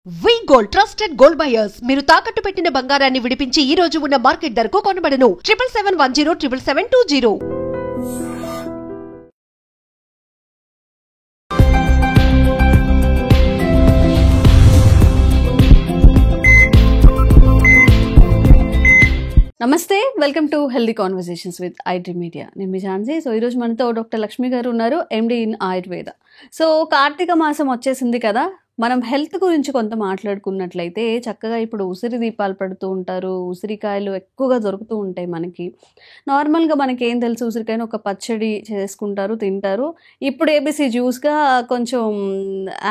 వి gold trusted gold buyers మీరు తాకట్టు పెట్టిన బంగారాన్ని విడిపించి ఈ రోజు ఉన్న మార్కెట్ ధరకు కొనబడను 7771077720. నమస్తే, welcome to healthy conversations with iDream media. నేను మీ ఝాన్సీ. సో ఈరోజు మనతో డాక్టర్ లక్ష్మి గారు ఉన్నారు, MD in Ayurveda. So Karthika మాసం వచ్చేసింది కదా, మనం హెల్త్ గురించి కొంత మాట్లాడుకున్నట్లయితే చక్కగా ఇప్పుడు ఉసిరి దీపాలు పెడుతూ ఉంటారు, ఉసిరికాయలు ఎక్కువగా దొరుకుతూ ఉంటాయి మనకి. నార్మల్గా మనకి ఏం తెలుసు, ఉసిరికాయను ఒక పచ్చడి చేసుకుంటారు, తింటారు. ఇప్పుడు ఏబీసీ జ్యూస్గా కొంచెం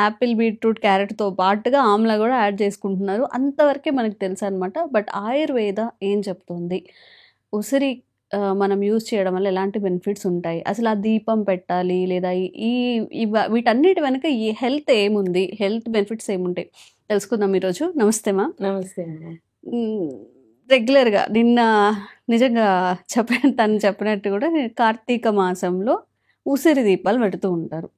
యాపిల్, బీట్రూట్, క్యారెట్తో పాటుగా ఆమ్లా కూడా యాడ్ చేసుకుంటున్నారు. అంతవరకే మనకు తెలుసు అనమాట. బట్ ఆయుర్వేద ఏం చెప్తుంది, ఉసిరి మనం యూజ్ చేయడం వల్ల ఎలాంటి బెనిఫిట్స్ ఉంటాయి, అసలు ఆ దీపం పెట్టాలి లేదా వీటన్నిటి వెనక ఈ హెల్త్ ఏముంది, హెల్త్ బెనిఫిట్స్ ఏముంటాయి తెలుసుకుందాం ఈరోజు. నమస్తే మా. నమస్తే. రెగ్యులర్గా నిజంగా తను చెప్పినట్టు కూడా కార్తీక మాసంలో ఉసిరి దీపాలు పెడుతూ ఉంటారు.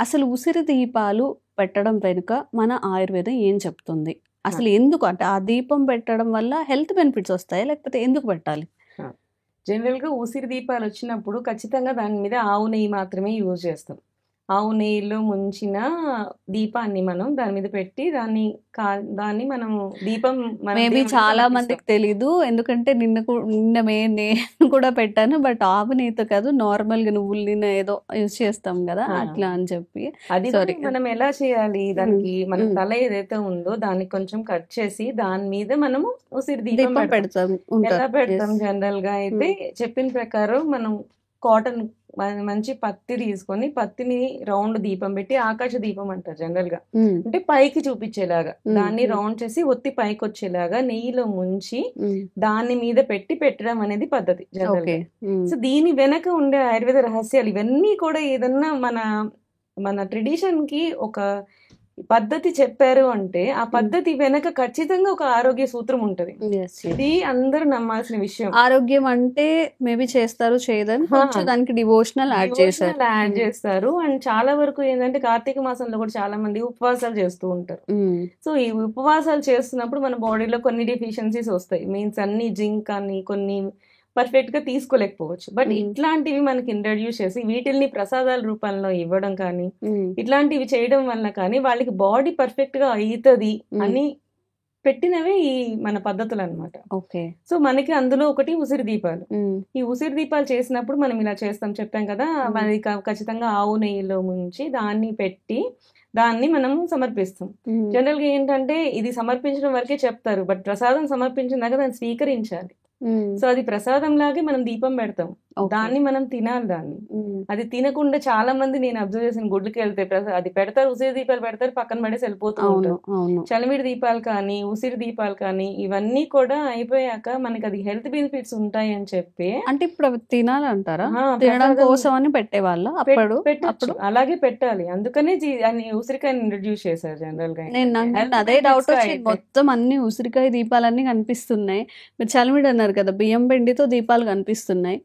అసలు ఉసిరి దీపాలు పెట్టడం వెనుక మన ఆయుర్వేదం ఏం చెప్తుంది, అసలు ఎందుకు, అంటే ఆ దీపం పెట్టడం వల్ల హెల్త్ బెనిఫిట్స్ వస్తాయా లేకపోతే ఎందుకు పెట్టాలి? జనరల్గా ఉసిరి దీపాలు వచ్చినప్పుడు ఖచ్చితంగా దాని మీద ఆవు నెయ్యి మాత్రమే యూజ్ చేస్తాం. ఆవు నెయ్యిలో ముంచిన దీపాన్ని మనం దాని మీద పెట్టి దాన్ని మనం దీపం మేబీ చాలా మందికి తెలీదు, ఎందుకంటే నేను కూడా పెట్టాను. బట్ ఆవు నెయ్యితో కాదు, నార్మల్ గా నువ్వుల నూనె ఏదో యూజ్ చేస్తాం కదా అట్లా అని చెప్పి. అది మనం ఎలా చేయాలి, దానికి మన తల ఏదైతే ఉందో దాన్ని కొంచెం కట్ చేసి దాని మీద మనము ఉసిరి దీపం పెడతాం. ఎలా పెడతాం జనరల్ గా అయితే చెప్పిన ప్రకారం మనం కాటన్ మంచి పత్తి తీసుకొని పత్తిని రౌండ్ దీపం పెట్టి, ఆకాశ దీపం అంటారు జనరల్ గా, అంటే పైకి చూపించేలాగా దాన్ని రౌండ్ చేసి ఒత్తి పైకి వచ్చేలాగా నెయ్యిలో ముంచి దాని మీద పెట్టడం అనేది పద్ధతి జనరల్ గా. సో దీని వెనక ఉండే ఆయుర్వేద రహస్యాలు ఇవన్నీ కూడా ఏదన్నా మన ట్రెడిషన్ కి ఒక పద్ధతి చెప్పారు అంటే ఆ పద్ధతి వెనక ఖచ్చితంగా ఒక ఆరోగ్య సూత్రం ఉంటది. ఇది అందరూ నమ్మాల్సిన విషయం. ఆరోగ్యం అంటే మేబీ చేస్తారు, చేయదని దానికి డివోషనల్ యాడ్ చేస్తారు. అండ్ చాలా వరకు ఏంటంటే కార్తీక మాసంలో కూడా చాలా మంది ఉపవాసాలు చేస్తూ ఉంటారు. సో ఈ ఉపవాసాలు చేస్తున్నప్పుడు మన బాడీలో కొన్ని డెఫిషియన్సీస్ వస్తాయి. మీన్స్ అన్ని జింక్ అని కొన్ని పర్ఫెక్ట్ గా తీసుకోలేకపోవచ్చు. బట్ ఇట్లాంటివి మనకి ఇంట్రడ్యూస్ చేసి వీటిల్ని ప్రసాదాల రూపంలో ఇవ్వడం కానీ ఇట్లాంటివి చేయడం వల్ల కానీ వాళ్ళకి బాడీ పర్ఫెక్ట్ గా అవుతుంది అని పెట్టినవే ఈ మన పద్ధతులు అనమాట. సో మనకి అందులో ఒకటి ఉసిరి దీపాలు. ఈ ఉసిరి దీపాలు చేసినప్పుడు మనం ఇలా చేస్తాం, చెప్పాం కదా, మనకి ఖచ్చితంగా ఆవు నెయ్యిలో ముంచి దాన్ని పెట్టి దాన్ని మనం సమర్పిస్తాం. జనరల్ గా ఏంటంటే ఇది సమర్పించడం వరకే చెప్తారు, బట్ ప్రసాదం సమర్పించినాక దాన్ని స్వీకరించాలి. సో అది ప్రసాదం లాగే మనం దీపం పెడతాం, దాన్ని మనం తినాలి. దాన్ని అది తినకుండా చాలా మంది నేను అబ్జర్వ్ చేసిన గుడ్లకి వెళ్తే అది పెడతారు, ఉసిరి దీపాలు పెడతారు, పక్కన పడేసి వెళ్ళిపోతూ ఉంటారు. చలిమిడి దీపాలు కానీ ఉసిరి దీపాలు కానీ ఇవన్నీ కూడా అయిపోయాక మనకి అది హెల్త్ బెనిఫిట్స్ ఉంటాయి అని చెప్పి, అంటే ఇప్పుడు తినాలంటారా, తినడం కోసం అని పెట్టేవాళ్ళ పెట్టచ్చు, అలాగే పెట్టాలి. అందుకనే ఉసిరికాయని ఇంట్రడ్యూస్ చేశారు జనరల్ గా. నేను అదే డౌట్ వచ్చి మొత్తం అన్ని ఉసిరికాయ దీపాలన్నీ కనిపిస్తున్నాయి. మీరు చలిమిడి అన్నారు కదా, బియ్యం పిండితో దీపాలు కనిపిస్తున్నాయి.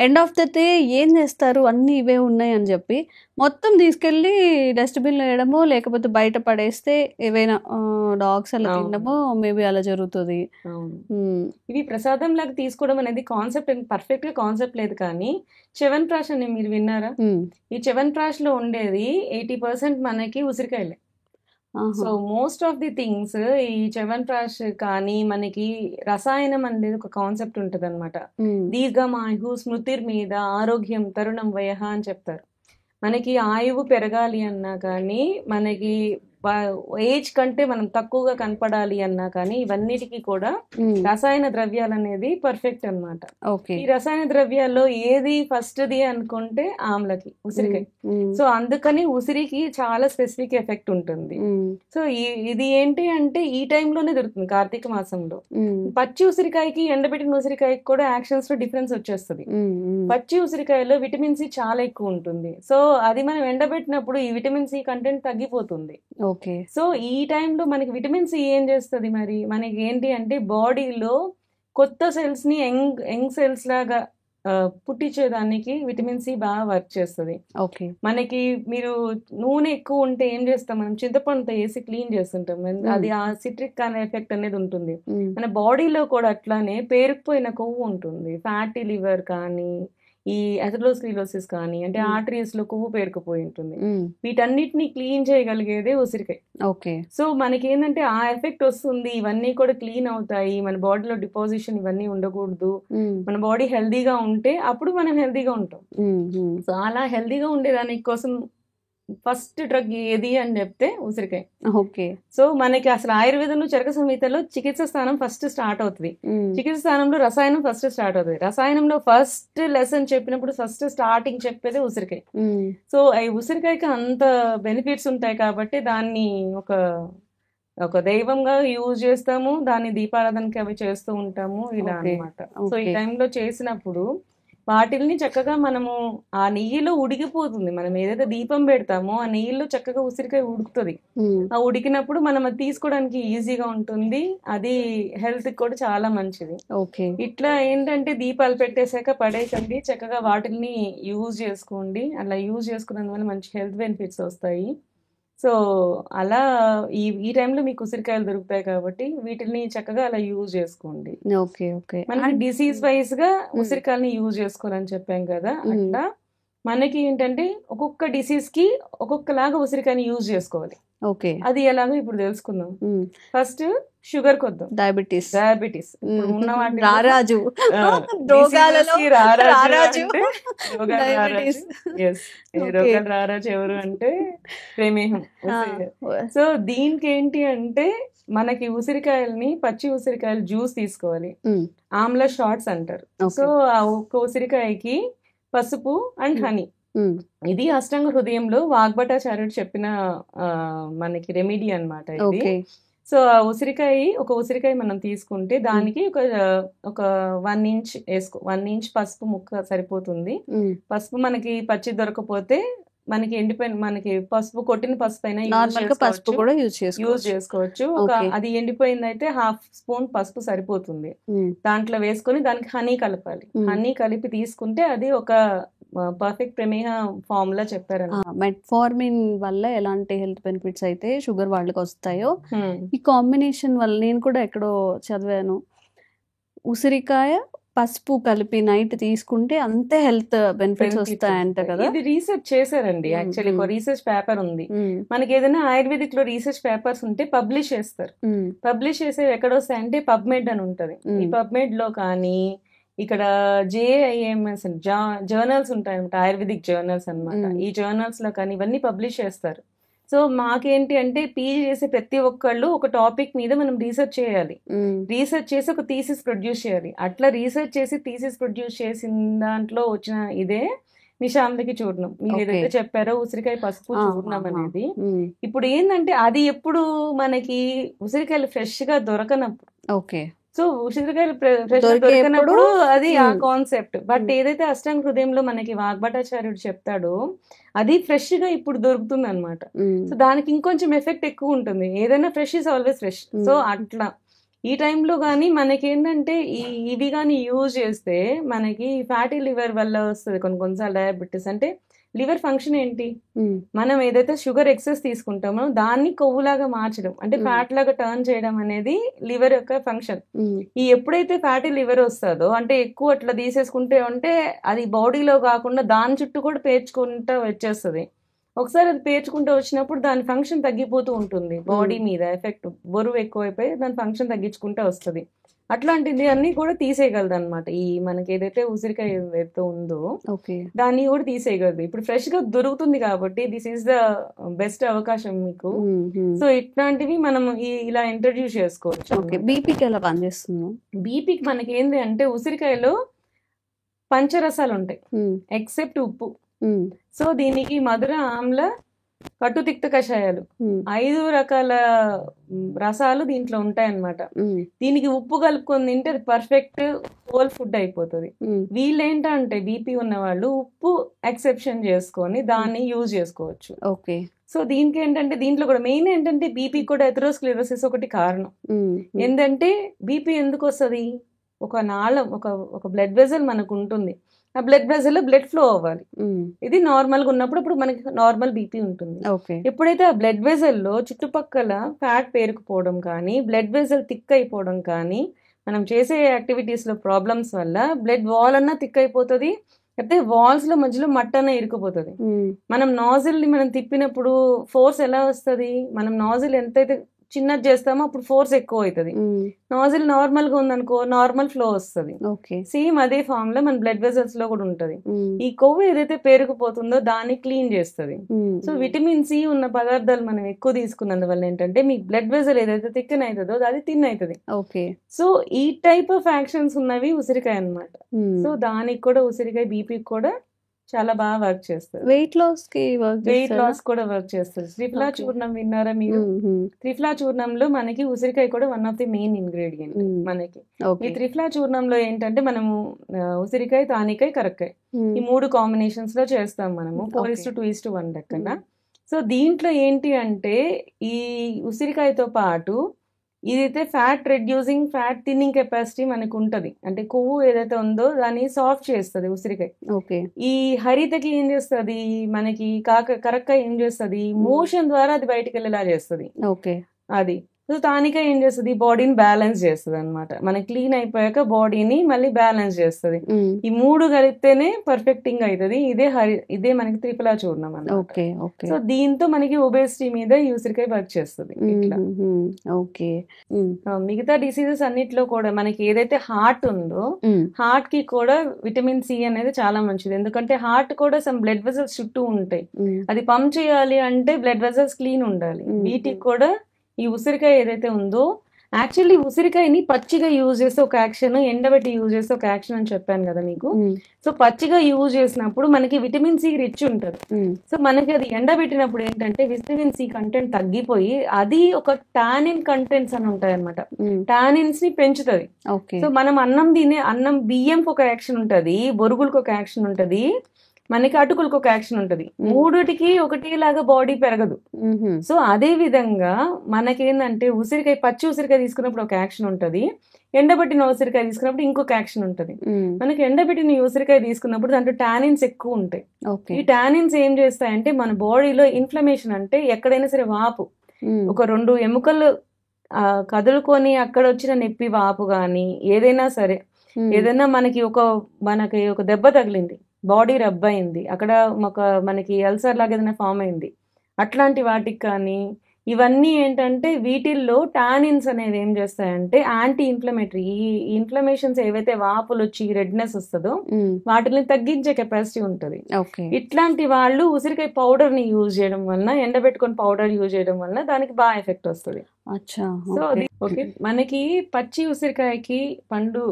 ఎండ్ ఆఫ్ ద డే ఏం చేస్తారు, అన్ని ఇవే ఉన్నాయి అని చెప్పి మొత్తం తీసుకెళ్ళి డస్ట్బిన్లో వేయడమో లేకపోతే బయట పడేస్తే ఏవైనా డాగ్స్ అలా తినడమో మేబీ అలా జరుగుతుంది. ఇవి ప్రసాదం లాగా తీసుకోవడం అనేది కాన్సెప్ట్ పర్ఫెక్ట్ గా కాన్సెప్ట్ లేదు. కానీ చ్యవన్ప్రాష్ అని మీరు విన్నారా? ఈ చ్యవన్ప్రాష్ లో ఉండేది 80% మనకి ఉసిరికాయలే. So most of the things ఈ చ్యవన్ప్రాష్ కానీ మనకి రసాయనం అనేది ఒక కాన్సెప్ట్ ఉంటది అనమాట. దీర్ఘమాయు స్మృతిర్ మీద ఆరోగ్యం తరుణం వయః అని చెప్తారు. మనకి ఆయువు పెరగాలి అన్నా కానీ, మనకి ఏజ్ కంటే మనం తక్కువగా కనపడాలి అన్నా కానీ ఇవన్నిటికీ కూడా రసాయన ద్రవ్యాలు అనేది పర్ఫెక్ట్ అనమాట. ఈ రసాయన ద్రవ్యాల్లో ఏది ఫస్ట్ ది అనుకుంటే ఆమ్లకి, ఉసిరికాయ. సో అందుకని ఉసిరికి చాలా స్పెసిఫిక్ ఎఫెక్ట్ ఉంటుంది. సో ఇది ఏంటి అంటే ఈ టైంలోనే దొరుకుతుంది కార్తీక మాసంలో. పచ్చి ఉసిరికాయకి ఎండబెట్టిన ఉసిరికాయకి కూడా యాక్షన్స్ లో డిఫరెన్స్ వచ్చేస్తుంది. పచ్చి ఉసిరికాయలో విటమిన్ సి చాలా ఎక్కువ ఉంటుంది. సో అది మనం ఎండబెట్టినప్పుడు ఈ విటమిన్ సి కంటెంట్ తగ్గిపోతుంది. సో ఈ టైంలో మనకి విటమిన్ సి ఏం చేస్తుంది, మరి మనకి ఏంటి అంటే బాడీలో కొత్త సెల్స్ ని యంగ్ సెల్స్ లాగా పుట్టించేదానికి విటమిన్ సి బాగా వర్క్ చేస్తుంది. ఓకే. మనకి మీరు నూనె ఎక్కువ ఉంటే ఏం చేస్తాం, మనం చింతపండుతో వేసి క్లీన్ చేస్తుంటాం. అది ఆ సిట్రిక్ అనే ఎఫెక్ట్ అనేది ఉంటుంది. మన బాడీలో కూడా అట్లానే పేరుకుపోయిన కొవ్వు ఉంటుంది, ఫ్యాటీ లివర్ కానీ ఈ అథెరోస్క్లెరోసిస్ కానీ, అంటే ఆర్టరీస్ లో కొవ్వు పేరుకుపోయి ఉంటుంది. వీటన్నిటిని క్లీన్ చేయగలిగేదే ఉసిరికాయ. ఓకే. సో మనకి ఏంటంటే ఆ ఎఫెక్ట్ వస్తుంది, ఇవన్నీ కూడా క్లీన్ అవుతాయి, మన బాడీలో డిపాజిషన్ ఇవన్నీ ఉండకూడదు, మన బాడీ హెల్దీగా ఉంటే అప్పుడు మనం హెల్దీగా ఉంటాం. సో అలా హెల్దీగా ఉండేదానికి కోసం ఫస్ట్ డ్రగ్ ఏది అని చెప్తే ఉసిరికాయ. ఓకే. సో మనకి అసలు ఆయుర్వేదంలో చరక సంహితలో చికిత్స స్థానం ఫస్ట్ స్టార్ట్ అవుతుంది. చికిత్స స్థానంలో రసాయనం ఫస్ట్ స్టార్ట్ అవుతుంది. రసాయనంలో ఫస్ట్ లెసన్ చెప్పినప్పుడు ఫస్ట్ స్టార్టింగ్ చెప్పేది ఉసిరికాయ. సో ఈ ఉసిరికాయకి అంత బెనిఫిట్స్ ఉంటాయి కాబట్టి దాన్ని ఒక దైవంగా యూజ్ చేస్తాము, దాన్ని దీపారాధనకి అవి చేస్తూ ఉంటాము, ఇలా అన్నమాట. సో ఈ టైంలో చేసినప్పుడు వాటిల్ని చక్కగా మనము ఆ నెయ్యిలో ఉడికిపోతుంది. మనం ఏదైతే దీపం పెడతామో ఆ నెయ్యిలో చక్కగా ఉసిరికాయ ఉడుకుతుంది. ఆ ఉడికినప్పుడు మనం అది తీసుకోవడానికి ఈజీగా ఉంటుంది, అది హెల్త్ కి కూడా చాలా మంచిది. ఓకే. ఇట్లా ఏంటంటే దీపాలు పెట్టేశాక పడేసండి, చక్కగా వాటిని యూజ్ చేసుకోండి. అలా యూజ్ చేసుకున్నందువల్ల మంచి హెల్త్ బెనిఫిట్స్ వస్తాయి. సో అలా ఈ టైంలో మీకు ఉసిరికాయలు దొరుకుతాయి కాబట్టి వీటిని చక్కగా అలా యూజ్ చేసుకోండి. ఓకే. ఓకే. మనకి డిసీజ్ వైజ్ గా ఉసిరికాయలని యూజ్ చేసుకోవాలని చెప్పాం కదా, అట్లా మనకి ఏంటంటే ఒక్కొక్క డిసీజ్ కి ఒక్కొక్కలాగా ఉసిరికాయని యూజ్ చేసుకోవాలి. ఓకే. అది ఎలాగో ఇప్పుడు తెలుసుకుందాం. ఫస్ట్ షుగర్ కొద్దాం, డయాబెటీస్ ఉన్న వాటి రారాజు రారాజు ఎవరు అంటే ప్రమేహం. సో దీనికి ఏంటి అంటే మనకి ఉసిరికాయల్ని పచ్చి ఉసిరికాయలు జ్యూస్ తీసుకోవాలి, ఆమ్లా షార్ట్స్ అంటారు. సో ఆ ఒక్క ఉసిరికాయకి పసుపు అండ్ హనీ, ఇది అష్టాంగ హృదయంలో వాగ్భటాచార్యుడు చెప్పిన మనకి రెమెడీ అన్నమాట ఇది. సో ఒక ఉసిరికాయ మనం తీసుకుంటే దానికి ఒక 1 ఇంచ్ వేసుకో, 1 ఇంచ్ పసుపు ముక్క సరిపోతుంది. పసుపు మనకి పచ్చి దొరకపోతే మనకి ఎండిపోయిన, మనకి పసుపు కొట్టిన పసుపు అయినా పసుపు కూడా యూజ్ చేసుకోవచ్చు. అది ఎండిపోయింది అయితే 1/2 స్పూన్ పసుపు సరిపోతుంది. దాంట్లో వేసుకొని దానికి హనీ కలపాలి. హనీ కలిపి తీసుకుంటే అది ఒక పర్ఫెక్ట్ ప్రమేహ ఫార్ములా చెప్పారు. మెట్ఫార్మిన్ వల్ల ఎలాంటి హెల్త్ బెనిఫిట్స్ అయితే షుగర్ వాళ్ళకి వస్తాయో, ఈ కాంబినేషన్ వల్ల నేను కూడా ఎక్కడో చదివాను, ఉసిరికాయ పసుపు కలిపి నైట్ తీసుకుంటే అంతే హెల్త్ బెనిఫిట్స్ వస్తాయంట కదా. ఇది రీసెర్చ్ చేశారండి. యాక్చువల్లీ ఒక రీసెర్చ్ పేపర్ ఉంది. మనకి ఏదైనా ఆయుర్వేదిక్ లో రీసెర్చ్ పేపర్స్ ఉంటే పబ్లిష్ చేస్తారు. పబ్లిష్ చేసేవి ఎక్కడ వస్తాయంటే పబ్మెడ్ అని ఉంటది. ఈ పబ్మెడ్ లో కానీ ఇక్కడ JIMS జర్నల్స్ ఉంటాయన్నమాట, ఆయుర్వేదిక్ జర్నల్స్ అన్నమాట. ఈ జర్నల్స్ లో కానీ ఇవన్నీ పబ్లిష్ చేస్తారు. సో మాకేంటి అంటే పీజీ చేసే ప్రతి ఒక్కళ్ళు ఒక టాపిక్ మీద మనం రీసెర్చ్ చేయాలి, రీసెర్చ్ చేసి ఒక థీసిస్ ప్రొడ్యూస్ చేయాలి. అట్లా రీసెర్చ్ చేసి థీసిస్ ప్రొడ్యూస్ చేసిన దాంట్లో వచ్చిన ఇదే నిశాంతకి చూర్ణం. మీరు ఏదైతే చెప్పారో ఉసిరికాయ పసుపు చూర్ణం అనేది. ఇప్పుడు ఏంటంటే అది ఎప్పుడు మనకి ఉసిరికాయలు ఫ్రెష్ గా దొరకనప్పుడు, ఓకే, సో ఉసిరికాయలు ఫ్రెష్ దొరికినప్పుడు అది ఆ కాన్సెప్ట్. బట్ ఏదైతే అష్టాంగ హృదయంలో మనకి వాగ్భటాచార్యుడు చెప్తాడో అది ఫ్రెష్ గా ఇప్పుడు దొరుకుతుంది అనమాట. సో దానికి ఇంకొంచెం ఎఫెక్ట్ ఎక్కువ ఉంటుంది. ఏదైనా fresh is always fresh. So అట్లా ఈ టైంలో కానీ మనకి ఏంటంటే ఇవి కానీ యూజ్ చేస్తే మనకి ఫ్యాటీ లివర్ వల్ల వస్తుంది కొన్నిసార్లు డయాబెటీస్. అంటే లివర్ ఫంక్షన్ ఏంటి, మనం ఏదైతే షుగర్ ఎక్సెస్ తీసుకుంటామో దాన్ని కొవ్వులాగా మార్చడం, అంటే ఫ్యాట్ లాగా టర్న్ చేయడం అనేది లివర్ యొక్క ఫంక్షన్. ఈ ఎప్పుడైతే ఫ్యాటీ లివర్ వస్తుందో, అంటే ఎక్కువ అట్లా తీసేసుకుంటే అంటే అది బాడీలో కాకుండా దాని చుట్టూ కూడా పేర్చుకుంటూ వచ్చేస్తుంది. ఒకసారి అది పేర్చుకుంటూ వచ్చినప్పుడు దాని ఫంక్షన్ తగ్గిపోతూ ఉంటుంది, బాడీ మీద ఎఫెక్ట్, బరువు ఎక్కువైపోయి దాని ఫంక్షన్ తగ్గించుకుంటూ వస్తుంది. అట్లాంటిది అన్ని కూడా తీసేయగలదు అనమాట. ఈ మనకి ఏదైతే ఉసిరికాయ ఏదైతే ఉందో దాన్ని కూడా తీసేయగలదు. ఇప్పుడు ఫ్రెష్ గా దొరుకుతుంది కాబట్టి దిస్ ఈస్ ద బెస్ట్ అవకాశం మీకు. సో ఇట్లాంటివి మనం ఇలా ఇంట్రడ్యూస్ చేసుకోవచ్చు. బీపీకి ఎలా పనిచేస్తుంది? బీపీకి మనకి ఏంటి అంటే ఉసిరికాయలో పంచరసాలు ఉంటాయి ఎక్సెప్ట్ ఉప్పు. సో దీనికి మధుర, ఆమ్ల, కటు, తిక్త కషాయాలు 5 రకాల రసాలు దీంట్లో ఉంటాయన్నమాట. దీనికి ఉప్పు కలుపుకొని తింటే అది పర్ఫెక్ట్ హోల్ ఫుడ్ అయిపోతుంది. వీళ్ళు ఏంటంటే బీపీ ఉన్న వాళ్ళు ఉప్పు ఎక్సెప్షన్ చేసుకొని దాన్ని యూజ్ చేసుకోవచ్చు. ఓకే. సో దీనికి ఏంటంటే దీంట్లో కూడా మెయిన్ ఏంటంటే బీపీ కూడా అథెరోస్క్లెరోసిస్ ఒకటి కారణం. ఏంటంటే బీపీ ఎందుకు వస్తుంది, ఒక నాళం, ఒక బ్లడ్ వెజల్ మనకు ఉంటుంది. ఆ బ్లడ్ వెజల్ లో బ్లడ్ ఫ్లో అవ్వాలి. ఇది నార్మల్ గా ఉన్నప్పుడు ఇప్పుడు మనకి నార్మల్ బీపీ ఉంటుంది. ఓకే. ఎప్పుడైతే ఆ బ్లడ్ వెజల్ లో చుట్టుపక్కల ఫ్యాట్ పేరుకుపోవడం కానీ, బ్లడ్ వెజల్ థిక్ అయిపోవడం కానీ, మనం చేసే యాక్టివిటీస్ లో ప్రాబ్లమ్స్ వల్ల బ్లడ్ వాల్ అన్నా థిక్ అయిపోతుంది, అయితే వాల్స్ లో మధ్యలో మట్టన ఇరుకుపోతుంది. మనం నాజిల్ ని మనం తిప్పినప్పుడు ఫోర్స్ ఎలా వస్తుంది? మనం నాజిల్ ఎంతైతే చిన్నది చేస్తామో అప్పుడు ఫోర్స్ ఎక్కువ అవుతుంది. నాజిల్ నార్మల్ గా ఉందనుకో నార్మల్ ఫ్లో వస్తుంది. సేమ్ అదే ఫామ్ లో మన బ్లడ్ వెజల్స్ లో కూడా ఉంటది. ఈ కొవ్వు ఏదైతే పేరుకుపోతుందో దాన్ని క్లీన్ చేస్తుంది. సో విటమిన్ సి ఉన్న పదార్థాలు మనం ఎక్కువ తీసుకున్నందువల్ల ఏంటంటే మీకు బ్లడ్ వెజల్ ఏదైతే థిక్కన్ అవుతుందో అది థిన్ అవుతుంది. సో ఈ టైప్ ఆఫ్ యాక్షన్స్ ఉన్నవి ఉసిరికాయ అన్నమాట. సో దానికి కూడా ఉసిరికాయ బీపీకి కూడా చాలా బాగా వర్క్ చేస్తుంది. వెయిట్ లాస్ కి వెయిట్ లాస్ కూడా వర్క్ చేస్తుంది. త్రిఫలా చూర్ణం విన్నారా మీరు? త్రిఫలా చూర్ణంలో మనకి ఉసిరికాయ కూడా one of the main ingredient మనకి. ఈ త్రిఫలా చూర్ణంలో ఏంటంటే మనము ఉసిరికాయ, తానికాయ, కరక్కాయ ఈ 3 కాంబినేషన్స్ లో చేస్తాం మనము 4:2:1 లెక్కన. సో దీంట్లో ఏంటి అంటే ఈ ఉసిరికాయతో పాటు ఇదైతే fat reducing, fat thinning capacity మనకు ఉంటది. అంటే కొవ్వు ఏదైతే ఉందో దాన్ని సాఫ్ట్ చేస్తుంది ఉసిరికాయ. ఈ హరితకి ఏం చేస్తుంది మనకి, కరక్కాయ ఏం చేస్తుంది, మోషన్ ద్వారా అది బయటకు వెళ్ళేలా చేస్తుంది. అది సో తానికాయ ఏం చేస్తుంది, బాడీని బ్యాలెన్స్ చేస్తుంది అనమాట. మనకి క్లీన్ అయిపోయాక బాడీని మళ్ళీ బ్యాలెన్స్ చేస్తుంది. ఈ 3 కలిపితేనే పర్ఫెక్టింగ్ అవుతుంది. ఇదే మనకి త్రిఫలా చూర్ణం అన్నమాట. సో దీంతో మనకి ఒబేసిటీ మీద ఈ ఉసిరికాయ వర్క్ చేస్తుంది. ఇట్లా మిగతా డిసీజెస్ అన్నిట్లో కూడా మనకి ఏదైతే హార్ట్ ఉందో హార్ట్ కి కూడా విటమిన్ సి అనేది చాలా మంచిది. ఎందుకంటే హార్ట్ కూడా సమ్ బ్లడ్ వెజల్స్ చుట్టూ ఉంటాయి. అది పంప్ చేయాలి అంటే బ్లడ్ వెజల్స్ క్లీన్ ఉండాలి. వీటికి కూడా ఈ ఉసిరికాయ ఏదైతే ఉందో, యాక్చువల్లీ ఉసిరికాయని పచ్చిగా యూజ్ చేస్తే ఒక యాక్షన్, ఎండబెట్టి యూజ్ చేస్తే ఒక యాక్షన్ అని చెప్పాను కదా మీకు. సో పచ్చిగా యూజ్ చేసినప్పుడు మనకి విటమిన్ సి రిచ్ ఉంటుంది. సో మనకి అది ఎండబెట్టినప్పుడు ఏంటంటే విటమిన్ సి కంటెంట్ తగ్గిపోయి అది ఒక టానిన్ కంటెంట్స్ అని ఉంటాయి అనమాట. టానిన్స్ ని పెంచుతుంది. సో మనం అన్నం బియ్యంకి ఒక యాక్షన్ ఉంటది, బొరుగులకు ఒక యాక్షన్ ఉంటది, మనకి అటుకులకు ఒక యాక్షన్ ఉంటది. 3టికి ఒకటిలాగా బాడీ పెరగదు. సో అదే విధంగా మనకేందంటే ఉసిరికాయ, పచ్చి ఉసిరికాయ తీసుకున్నప్పుడు ఒక యాక్షన్ ఉంటది, ఎండబెట్టిన ఉసిరికాయ తీసుకున్నప్పుడు ఇంకొక యాక్షన్ ఉంటది. మనకి ఎండబెట్టిన ఉసిరికాయ తీసుకున్నప్పుడు దాంట్లో టానిన్స్ ఎక్కువ ఉంటాయి. ఈ టానిన్స్ ఏం చేస్తాయంటే మన బాడీలో ఇన్ఫ్లమేషన్, అంటే ఎక్కడైనా సరే వాపు, ఒక 2 ఎముకలు కదులుకొని అక్కడ వచ్చిన నొప్పి, వాపు గాని ఏదైనా సరే, ఏదైనా మనకి ఒక దెబ్బ తగిలింది, బాడీ రబ్ అయింది, అక్కడ మనకి అల్సర్ లాగా ఏదైనా ఫామ్ అయింది, అట్లాంటి వాటికి కానీ ఇవన్నీ ఏంటంటే వీటిల్లో టానిన్స్ అనేవి ఏం చేస్తాయంటే యాంటీ ఇన్ఫ్లమేటరీ, ఈ ఇన్ఫ్లమేషన్స్ ఏవైతే వాపులు వచ్చి రెడ్నెస్ వస్తుందో వాటిని తగ్గించే కెపాసిటీ ఉంటుంది. ఇట్లాంటి వాళ్ళు ఉసిరికాయ పౌడర్ ని యూజ్ చేయడం వలన, ఎండబెట్టుకొని పౌడర్ యూజ్ చేయడం వలన దానికి బాగా ఎఫెక్ట్ వస్తుంది. సో ఓకే, మనకి పచ్చి ఉసిరికాయకి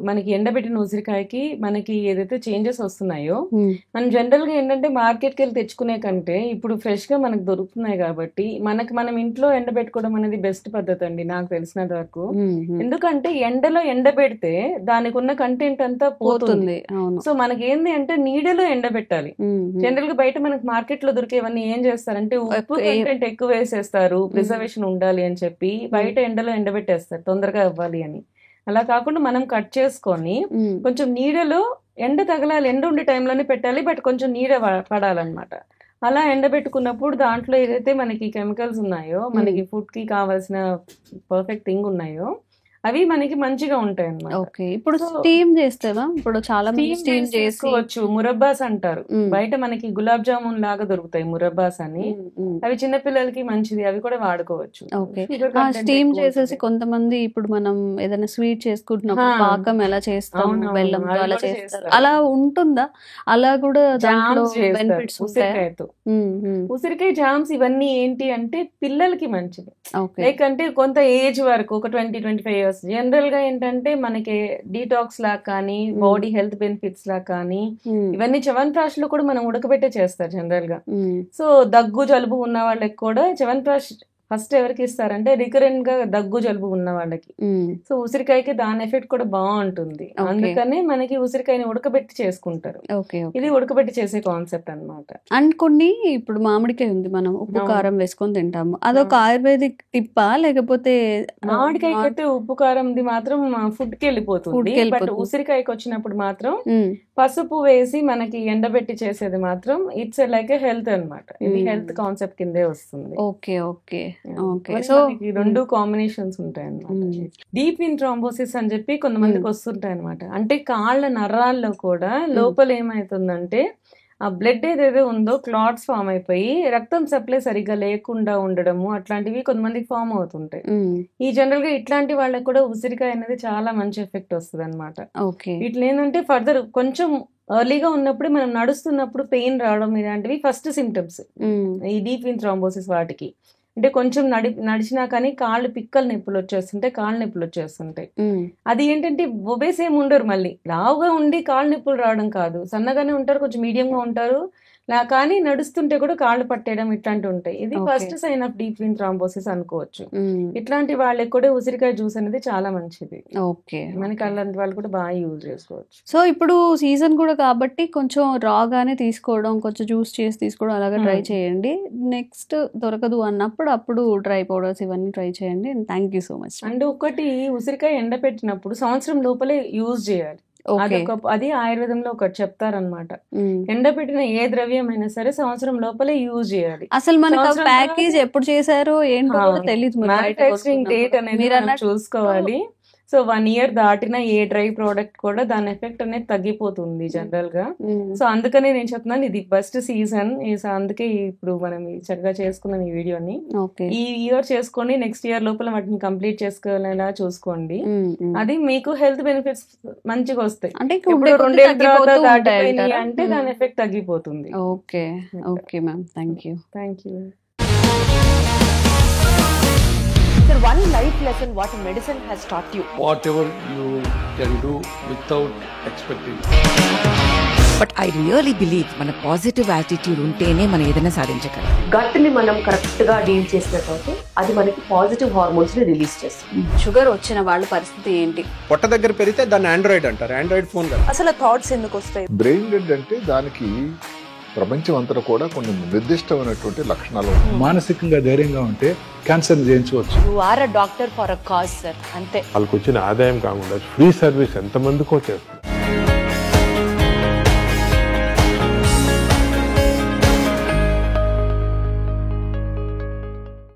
మనకి ఎండబెట్టిన ఉసిరికాయకి మనకి ఏదైతే చేంజెస్ వస్తున్నాయో, మనం జనరల్ గా ఏంటంటే మార్కెట్కి వెళ్ళి తెచ్చుకునే కంటే ఇప్పుడు ఫ్రెష్ గా మనకు దొరుకుతున్నాయి కాబట్టి మనం ఇంట్లో ఎండబెట్టుకోవడం అనేది బెస్ట్ పద్ధతి అండి నాకు తెలిసినంత వరకు. ఎందుకంటే ఎండలో ఎండబెడితే దానికి ఉన్న కంటెంట్ అంతా పోతుంది. సో మనకి ఏంది అంటే నీడలో ఎండబెట్టాలి. జనరల్ గా బయట మనకి మార్కెట్ లో దొరికేవన్నీ ఏం చేస్తారంటే ఉప్పు కంటెంట్ ఎక్కువ వేసేస్తారు, ప్రిజర్వేషన్ ఉండాలి అని చెప్పి బయట ఎండలో ఎండబెట్టేస్తారు తొందరగా అవ్వాలి అని. అలా కాకుండా మనం కట్ చేసుకొని కొంచెం నీడలో ఎండ తగలాలి, ఎండ ఉండే టైంలోనే పెట్టాలి, బట్ కొంచెం నీడ పడాలన్నమాట. అలా ఎండబెట్టుకున్నప్పుడు దాంట్లో ఏదైతే మనకి కెమికల్స్ ఉన్నాయో, మనకి ఫుడ్ కి కావాల్సిన పర్ఫెక్ట్ థింగ్ ఉన్నాయో అవి మనకి మంచిగా ఉంటాయి అన్నమాట. ఇప్పుడు స్టీమ్ చేస్తావా? ఇప్పుడు చాలా మంది స్టీమ్ చేసుకోవచ్చు. మురబ్బాస్ అంటారు, బయట మనకి గులాబ్ జామున్ లాగా దొరుకుతాయి మురబ్బాస్ అని, అవి చిన్నపిల్లలకి మంచిది, అవి కూడా వాడుకోవచ్చు. స్టీమ్ చేసేసి కొంతమంది ఇప్పుడు మనం ఏదైనా స్వీట్ చేసుకుంటున్నప్పుడు పాకం ఎలా చేస్తాం, బెల్లం అలా చేస్తారు, అలా ఉంటుందా? అలా కూడా దాంట్లో బెనిఫిట్స్ ఉసిరికాయతో. ఉసిరికాయ జామ్స్ ఇవన్నీ ఏంటి అంటే పిల్లలకి మంచిది. లైక్ అంటే కొంత ఏజ్ వరకు, ఒక 20-25 ఇయర్స్, జనరల్ గా ఏంటంటే మనకి డీటాక్స్ లాగా కానీ, బాడీ హెల్త్ బెనిఫిట్స్ లాగా కానీ ఇవన్నీ చ్యవన్ప్రాష్ లో కూడా మనం ఉడకబెట్టే చేస్తారు జనరల్ గా. సో దగ్గు జలుబు ఉన్న వాళ్ళకి కూడా చ్యవన్ప్రాష్ ఫస్ట్ ఎవరికి ఇస్తారంటే రికరెంట్ గా దగ్గు జలుబు ఉన్న వాళ్ళకి. సో ఉసిరికాయకి దాని ఎఫెక్ట్ కూడా బాగుంటుంది, అందుకనే మనకి ఉసిరికాయని ఉడకబెట్టి చేసుకుంటారు. ఇది ఉడకబెట్టి చేసే కాన్సెప్ట్ అన్నమాట. అండ్ కొన్ని ఇప్పుడు మామిడికాయ ఉంది, మనం ఉప్పు కారం వేసుకొని తింటాము, అదొక ఆయుర్వేదిక్ టిప్పా లేకపోతే? మామిడికాయకి అయితే ఉప్పు కారంది మాత్రం ఫుడ్ కి వెళ్ళిపోతుంది, బట్ ఉసిరికాయకి వచ్చినప్పుడు మాత్రం పసుపు వేసి మనకి ఎండబెట్టి చేసేది మాత్రం ఇట్స్ లైక్ హెల్త్ అన్నమాట. ఇది హెల్త్ కాన్సెప్ట్ కిందే వస్తుంది. Okay okay okay. సో రెండు కాంబినేషన్స్ ఉంటాయి అన్నమాట. డీప్ వెయిన్ థ్రాంబోసిస్ అని చెప్పి కొంతమందికి వస్తుంటాయి అనమాట. అంటే కాళ్ళ నరాల్లో కూడా లోపల ఏమైతుందంటే ఆ బ్లడ్ ఏదైతే ఉందో క్లాట్స్ ఫామ్ అయిపోయి రక్తం సప్లై సరిగ్గా లేకుండా ఉండడము అట్లాంటివి కొంతమందికి ఫామ్ అవుతుంటాయి. ఈ జనరల్ గా ఇట్లాంటి వాళ్ళకి కూడా ఉసిరికాయ అనేది చాలా మంచి ఎఫెక్ట్ వస్తుంది అనమాట. ఇట్లా ఏంటంటే ఫర్దర్ కొంచెం ఎర్లీగా ఉన్నప్పుడు మనం నడుస్తున్నప్పుడు పెయిన్ రావడం ఇలాంటివి ఫస్ట్ సిమ్టమ్స్ ఈ డీప్ వెయిన్ థ్రాంబోసిస్ వాటికి. అంటే కొంచెం నడిచినా కానీ కాళ్ళు పిక్కలు నొప్పులు వచ్చేస్తుంటాయి, కాళ్ళు నొప్పులు వచ్చేస్తుంటాయి. అది ఏంటంటే ఒబేస్ ఏమి ఉండరు, మళ్ళీ లావుగా ఉండి కాళ్ళు నొప్పులు రావడం కాదు, సన్నగానే ఉంటారు, కొంచెం మీడియంగా ఉంటారు, కానీ నడుస్తుంటే కూడా కాళ్ళు పట్టేయడం ఇట్లాంటివి ఉంటాయి. ఇది first sign of deep vein thrombosis అనుకోవచ్చు. ఇట్లాంటి వాళ్ళకి కూడా ఉసిరికాయ జ్యూస్ అనేది చాలా మంచిది. ఓకే, మనకి అలాంటి వాళ్ళు కూడా బాగా యూజ్ చేసుకోవచ్చు. సో ఇప్పుడు సీజన్ కూడా కాబట్టి కొంచెం రాగానే తీసుకోవడం, కొంచెం జ్యూస్ చేసి తీసుకోవడం అలాగా ట్రై చేయండి. నెక్స్ట్ దొరకదు అన్నప్పుడు అప్పుడు డ్రై పౌడర్స్ ఇవన్నీ ట్రై చేయండి. Thank you so much. And ఒకటి ఉసిరికాయ ఎండబెట్టినప్పుడు సంవత్సరం లోపలే యూజ్ చేయాలి. అది ఆయుర్వేదంలో ఒకటి చెప్తారనమాట. ఎండబెట్టిన ఏ ద్రవ్యం అయినా సరే సంవత్సరం లోపలే యూజ్ చేయాలి. అసలు మనకి ప్యాకేజ్ ఎప్పుడు చేశారో ఏంటో తెలియదు, మ్యానుఫ్యాక్చరింగ్ డేట్ అనేది మనం చూసుకోవాలి. సో 1 year దాటిన ఏ డ్రై ప్రోడక్ట్ కూడా దాని ఎఫెక్ట్ అనేది తగ్గిపోతుంది జనరల్ గా. సో అందుకనే నేను చెప్తున్నాను ఇది బెస్ట్ సీజన్. అందుకే ఇప్పుడు మనం చక్కగా చేసుకున్నాం ఈ వీడియోని. ఈ ఇయర్ చేసుకోండి, నెక్స్ట్ ఇయర్ లోపల వాటిని కంప్లీట్ చేసుకోవాలా చూసుకోండి. అది మీకు హెల్త్ బెనిఫిట్స్ మంచిగా వస్తాయి. అంటే 2 ఏళ్ళ తర్వాత దాటిపోయినాయి అంటే దాని ఎఫెక్ట్ తగ్గిపోతుంది. Okay okay ma'am, thank you. Thank you. Sir, one life lesson what medicine has taught you. Whatever you can do without expecting. But I really believe మన పాజిటివ్ యాటిట్యూడ్ ఉంటేనే మనం ఏదైనా సాధించగలం. గట్ ని మనం కరెక్ట్ గా deal చేసినట్లయితే అది మనకి పాజిటివ్ హార్మోన్స్ ని రిలీజ్ చేస్తుంది. షుగర్ వచ్చిన వాళ్ళ పరిస్థితి ఏంటి? పొట్ట దగ్గర పెరిగితే దాన్ని ఆండ్రాయిడ్ అంటారు, ఆండ్రాయిడ్ ఫోన్ కదా. అసలు థాట్స్ ఎందుకు వస్తాయి? బ్రెయిన్ డెడ్ అంటే దానికి ప్రపంచం అంతా కూడా కొన్ని నిర్దిష్టమైనటువంటి లక్షణాలు. మానసికంగా ధైర్యంగా ఉంటే క్యాన్సర్ జయించవచ్చు. You are a doctor for a cause sir, అంతే. వాళ్ళకి వచ్చిన ఆదాయం కాకుండా ఫ్రీ సర్వీస్ ఎంతమందికో చేస్తుంది.